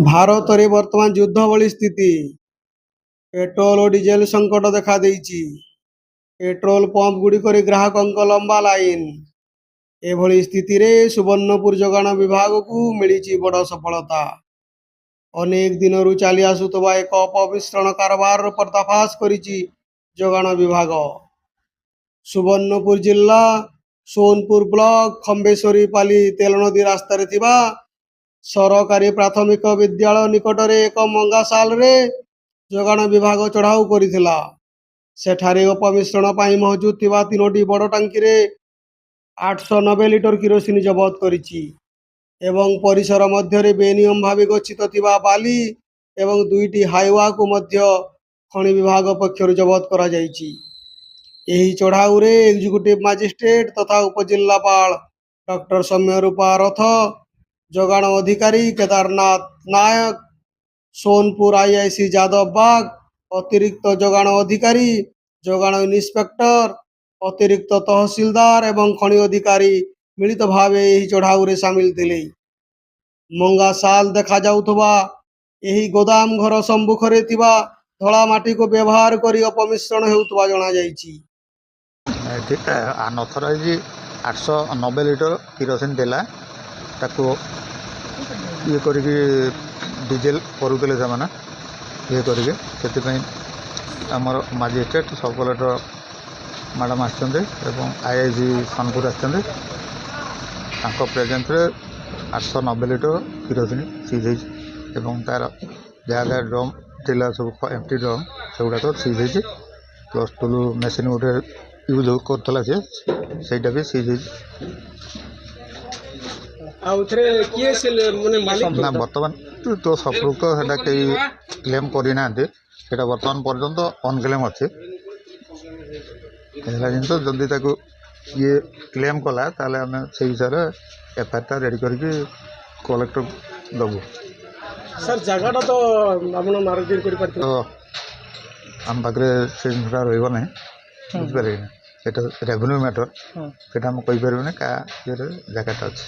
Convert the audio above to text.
ଭାରତରେ ବର୍ତ୍ତମାନ ଯୁଦ୍ଧ ଭଳି ସ୍ଥିତି। ପେଟ୍ରୋଲ ଓ ଡିଜେଲ ସଂକଟ ଦେଖାଦେଇଛି। ପେଟ୍ରୋଲ ପମ୍ପ ଗୁଡ଼ିକରେ ଗ୍ରାହକଙ୍କ ଲମ୍ବା ଲାଇନ। ଏଭଳି ସ୍ଥିତିରେ ସୁବର୍ଣ୍ଣପୁର ଯୋଗାଣ ବିଭାଗକୁ ମିଳିଛି ବଡ଼ ସଫଳତା। ଅନେକ ଦିନରୁ ଚାଲି ଆସୁଥିବା ଏକ ଅପମିଶ୍ରଣ କାରବାରର ପର୍ଦ୍ଦାଫାଶ କରିଛି ଯୋଗାଣ ବିଭାଗ। ସୁବର୍ଣ୍ଣପୁର ଜିଲ୍ଲା ସୋନପୁର ବ୍ଲକ ଖମ୍ବେଶ୍ୱରୀପାଲି ତେଲନଦୀ ରାସ୍ତାରେ ଥିବା ସରକାରୀ ପ୍ରାଥମିକ ବିଦ୍ୟାଳୟ ନିକଟରେ ଏକ ମଙ୍ଗାସାଲରେ ଯୋଗାଣ ବିଭାଗ ଚଢ଼ାଉ କରିଥିଲା। ସେଠାରେ ଅପମିଶ୍ରଣ ପାଇଁ ମହଜୁଦ ଥିବା 3ଟି ବଡ଼ ଟାଙ୍କିରେ 890 ଲିଟର କିରୋସିନ ଜବତ କରିଛି ଏବଂ ପରିସର ମଧ୍ୟରେ ବେନିୟମ ଭାବେ ଗଚ୍ଛିତ ଥିବା ବାଲି ଏବଂ 2ଟି ହାଇୱାକୁ ମଧ୍ୟ ଖଣି ବିଭାଗ ପକ୍ଷରୁ ଜବତ କରାଯାଇଛି। ଏହି ଚଢ଼ାଉରେ ଏକ୍ଜିକ୍ୟୁଟିଭ ମାଜିଷ୍ଟ୍ରେଟ ତଥା ଉପଜିଲ୍ଲାପାଳ ଡକ୍ଟର ସୌମ୍ୟରୂପା ରଥ, ଯୋଗାଣ ଅଧିକାରୀ କେଦାରନାଥ ନାୟକ, ସୋନପୁର ଆଇଆଇସି ଯାଦବ ବାଗ, ଅତିରିକ୍ତ ଯୋଗାଣ ଅଧିକାରୀ, ଯୋଗାଣ ଇନ୍ସପେକ୍ଟର, ଅତିରିକ୍ତ ତହସିଲଦାର ଏବଂ ଖଣି ଅଧିକାରୀ ମିଳିତ ଭାବେ ଏହି ଚଢ଼ାଉରେ ସାମିଲ ଥିଲେ। ମଙ୍ଗାସାଲ ଦେଖାଯାଉଥିବା ଏହି ଗୋଦାମ ଘର ସମ୍ମୁଖରେ ଥିବା ଧଳା ମାଟିକୁ ବ୍ୟବହାର କରି ଅପମିଶ୍ରଣ ହେଉଥିବା ଜଣାଯାଇଛି। ନଥରାଜି 890 ଲିଟର କିରୋସିନ ଦେଲା, ତାକୁ ଇଏ କରିକି ଡିଜେଲ କରୁଥିଲେ ସେମାନେ ଇଏ କରିକି। ସେଥିପାଇଁ ଆମର ମାଜିଷ୍ଟ୍ରେଟ୍ ସବ୍ କଲେକ୍ଟର ମ୍ୟାଡ଼ାମ୍ ଆସିଛନ୍ତି ଏବଂ ଆଇଆଇସି ସୋନପୁର ଆସିଛନ୍ତି। ତାଙ୍କ ପ୍ରେଜେନ୍ସରେ 890 ଲିଟର କିରୋସିନ ସିଜ୍ ହେଇଛି ଏବଂ ତା'ର ଯାହା ଯାହା ଡ୍ରମ୍ ଥିଲା ସବୁ ଏମ୍ଟି ଡ୍ରମ୍ ସେଗୁଡ଼ାକ ସିଜ୍ ହେଇଛି। ପ୍ଲସ୍ ଟୁଲୁ ମେସିନ୍ ଗୋଟେ ୟୁଜ୍ କରୁଥିଲା ସେଇଟା ବି ସିଜ୍ ହେଇଛି। ନା ବର୍ତ୍ତମାନ ତ ସମ୍ପୃକ୍ତ ସେଇଟା କେହି କ୍ଲେମ୍ କରିନାହାନ୍ତି। ସେଇଟା ବର୍ତ୍ତମାନ ପର୍ଯ୍ୟନ୍ତ ଅନକ୍ଲେମ୍ ଅଛି। ହେଲା ଜିନିଷ ଯଦି ତାକୁ ଇଏ କ୍ଲେମ୍ କଲା ତାହେଲେ ଆମେ ସେଇ ହିସାବରେ ଏଫଆଇଆର୍ଟା ରେଡ଼ି କରିକି କଲେକ୍ଟର ଦେବୁ। ସାର୍ ଜାଗାଟା ତ ଆପଣ ମାର୍କିଂ କରିପାରିବେ। ତ ଆମ ପାଖରେ ସେ ଜିନିଷଟା ରହିବ ନାହିଁ, ବୁଝିପାରିବେ ନା। ସେଇଟା ରେଭିନ୍ୟୁ ମ୍ୟାଟର, ସେଇଟା ଆମେ କହିପାରିବୁନି କାହା ଇଏରେ ଜାଗାଟା ଅଛି।